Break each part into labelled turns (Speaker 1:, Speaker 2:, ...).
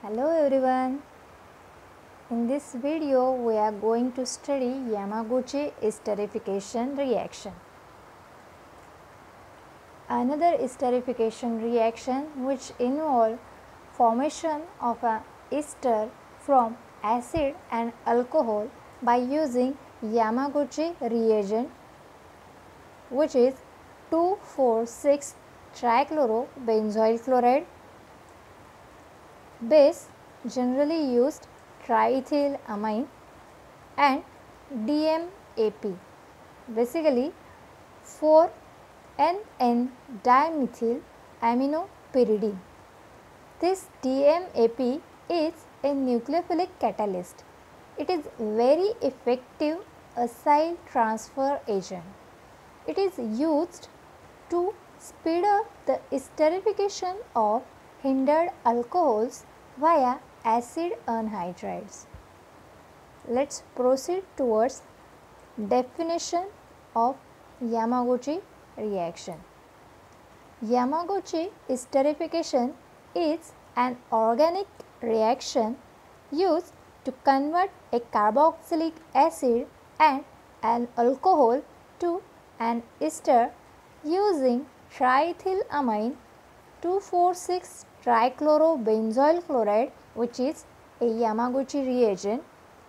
Speaker 1: Hello everyone. In this video we are going to study Yamaguchi esterification reaction. Another esterification reaction which involves formation of an ester from acid and alcohol by using Yamaguchi reagent, which is 2,4,6 trichlorobenzoyl chloride. Base generally used triethylamine and DMAP, basically 4-NN dimethyl aminopyridine. This DMAP is a nucleophilic catalyst. It is very effective acyl transfer agent. It is used to speed up the esterification of hindered alcohols via acid anhydrides. Let's proceed towards definition of Yamaguchi reaction. Yamaguchi esterification is an organic reaction used to convert a carboxylic acid and an alcohol to an ester using triethylamine 2,4,6 trichlorobenzoyl chloride, which is a Yamaguchi reagent,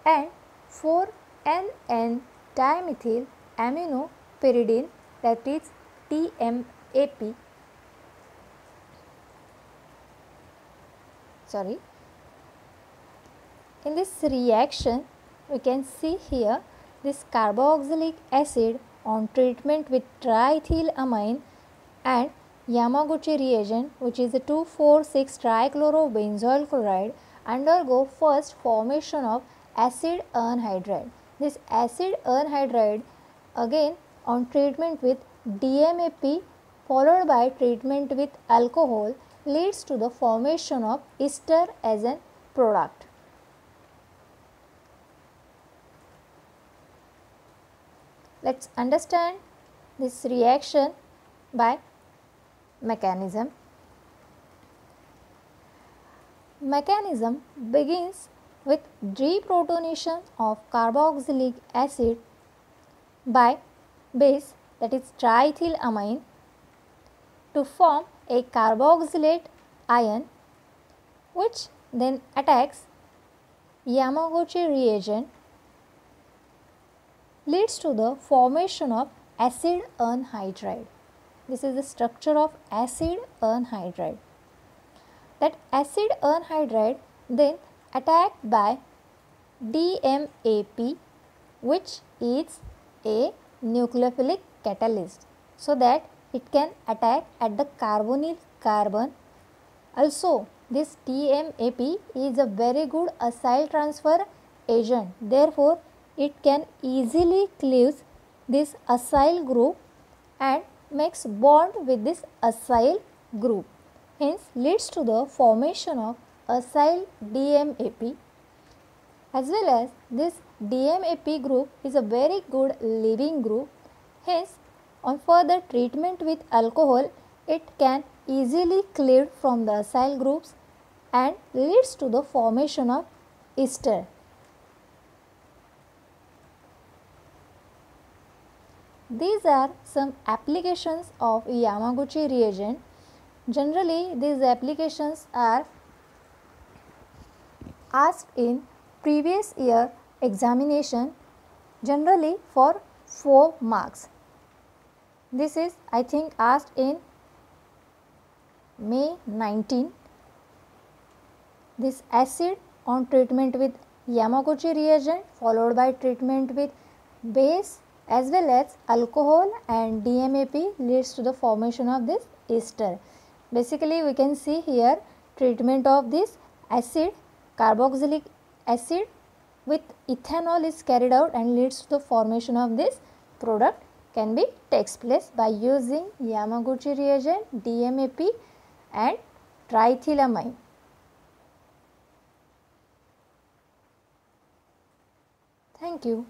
Speaker 1: and 4-NN dimethyl aminopyridine, that is DMAP. In this reaction we can see here this carboxylic acid on treatment with triethylamine and Yamaguchi reagent, which is a 2,4,6 trichlorobenzoyl chloride, undergo first formation of acid anhydride. This acid anhydride again on treatment with DMAP followed by treatment with alcohol leads to the formation of ester as a product. Let's understand this reaction by mechanism. Mechanism begins with deprotonation of carboxylic acid by base, that is triethylamine, to form a carboxylate ion, which then attacks Yamaguchi reagent, leads to the formation of acid anhydride. This is the structure of acid anhydride. That acid anhydride then attacked by DMAP, which is a nucleophilic catalyst, so that it can attack at the carbonyl carbon. Also, this DMAP is a very good acyl transfer agent. Therefore, it can easily cleave this acyl group and makes bond with this acyl group, hence leads to the formation of acyl DMAP, as well as this DMAP group is a very good leaving group. Hence, on further treatment with alcohol, it can easily cleave from the acyl groups and leads to the formation of ester. These are some applications of Yamaguchi reagent. Generally, these applications are asked in previous year examination, generally for 4 marks. This is, I think, asked in May 19. This acid on treatment with Yamaguchi reagent followed by treatment with base as well as alcohol and DMAP leads to the formation of this ester. Basically, we can see here treatment of this acid, carboxylic acid with ethanol is carried out and leads to the formation of this product takes place by using Yamaguchi reagent, DMAP and triethylamine. Thank you.